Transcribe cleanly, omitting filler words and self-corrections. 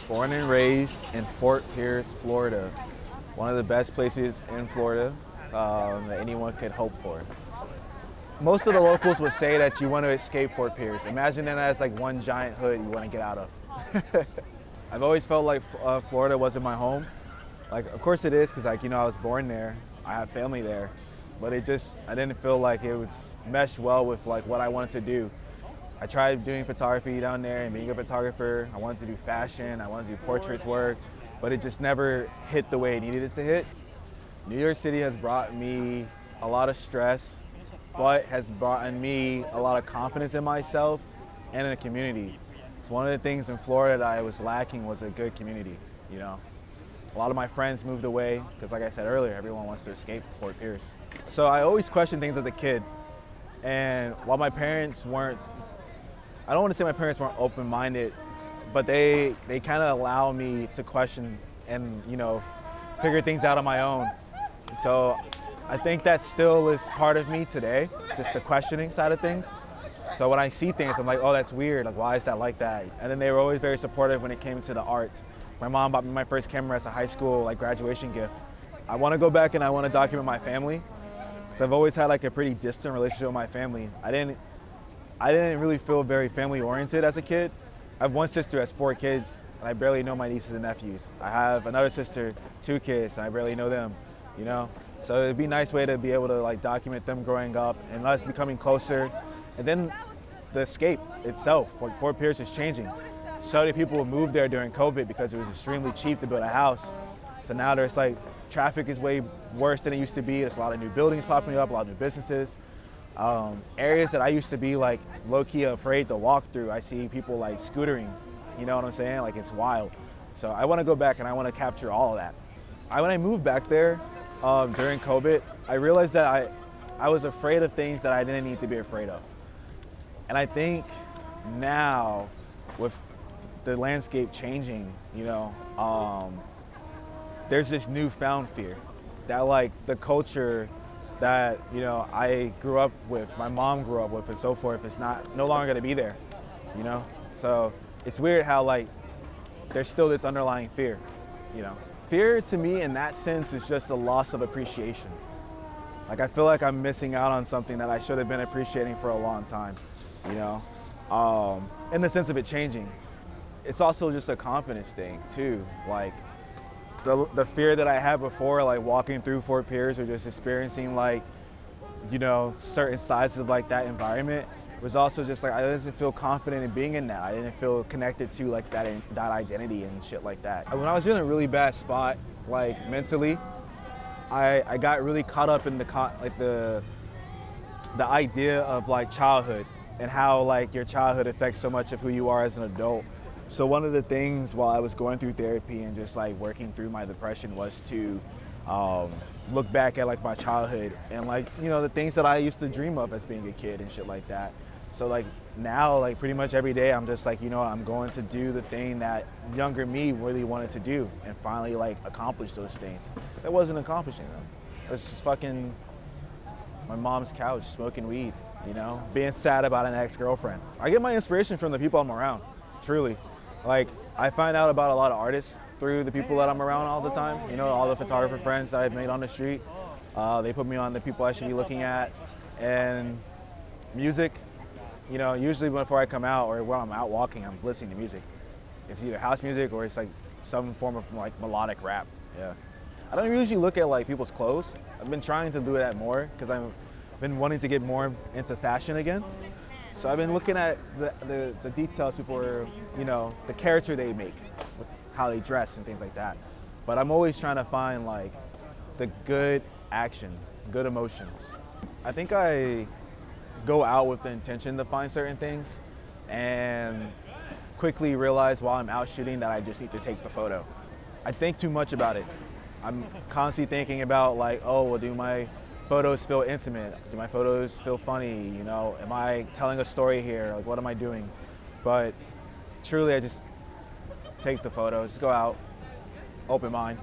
Born and raised in Fort Pierce, Florida. One of the best places in Florida that anyone could hope for. Most of the locals would say that you want to escape Fort Pierce. Imagine it as like one giant hood you want to get out of. I've always felt like Florida wasn't my home. Like, of course it is, because I was born there. I have family there, but I didn't feel like it was meshed well with like what I wanted to do. I tried doing photography down there and being a photographer. I wanted to do fashion, I wanted to do portraits work, but it just never hit the way it needed it to hit. New York City has brought me a lot of stress, but has brought me a lot of confidence in myself and in the community. So one of the things in Florida that I was lacking was a good community, A lot of my friends moved away because, like I said earlier, everyone wants to escape Fort Pierce. So I always questioned things as a kid. And while my parents weren't, I don't want to say my parents weren't open-minded, but they kind of allow me to question and, figure things out on my own. So I think that still is part of me today, just the questioning side of things. So when I see things, I'm like, oh, that's weird. Like, why is that like that? And then they were always very supportive when it came to the arts. My mom bought me my first camera as a high school graduation gift. I want to go back and I want to document my family. So I've always had like a pretty distant relationship with my family. I didn't really feel very family oriented as a kid. I have one sister who has 4 kids, and I barely know my nieces and nephews. I have another sister, 2 kids, and I barely know them, So it'd be a nice way to be able to like document them growing up and us becoming closer. And then the escape itself, like Fort Pierce is changing. So many people moved there during COVID because it was extremely cheap to build a house. So now there's like, traffic is way worse than it used to be. There's a lot of new buildings popping up, a lot of new businesses. Areas that I used to be like low-key afraid to walk through, I see people like scootering, you know what I'm saying? Like, it's wild. So I want to go back and I want to capture all of that. When I moved back there during COVID, I realized that I was afraid of things that I didn't need to be afraid of. And I think now, with the landscape changing, there's this newfound fear that like the culture that I grew up with, my mom grew up with, and so forth, is no longer going to be there, So it's weird how like there's still this underlying fear, Fear to me in that sense is just a loss of appreciation. Like, I feel like I'm missing out on something that I should have been appreciating for a long time, in the sense of it changing. It's also just a confidence thing too. Like the fear that I had before, like walking through Fort Pierce or just experiencing like, certain sides of like that environment, was also just like, I didn't feel confident in being in that. I didn't feel connected to like that identity and shit like that. When I was in a really bad spot, like mentally, I got really caught up in the idea of like childhood and how like your childhood affects so much of who you are as an adult. So one of the things while I was going through therapy and just like working through my depression was to look back at like my childhood and like, the things that I used to dream of as being a kid and shit like that. So like now, like pretty much every day I'm just like, I'm going to do the thing that younger me really wanted to do and finally like accomplish those things. I wasn't accomplishing them. It was just fucking my mom's couch, smoking weed, being sad about an ex-girlfriend. I get my inspiration from the people I'm around, truly. Like, I find out about a lot of artists through the people that I'm around all the time. All the photographer friends that I've made on the street. They put me on the people I should be looking at. And music, usually before I come out or when I'm out walking, I'm listening to music. It's either house music or it's like some form of like melodic rap, yeah. I don't usually look at like people's clothes. I've been trying to do that more because I've been wanting to get more into fashion again. So I've been looking at the details people are, the character they make, with how they dress and things like that. But I'm always trying to find like the good action, good emotions. I think I go out with the intention to find certain things and quickly realize while I'm out shooting that I just need to take the photo. I think too much about it. I'm constantly thinking about like, oh, well, do my photos feel intimate? Do my photos feel funny? Am I telling a story here? Like, what am I doing? But truly, I just take the photos, go out, open mind.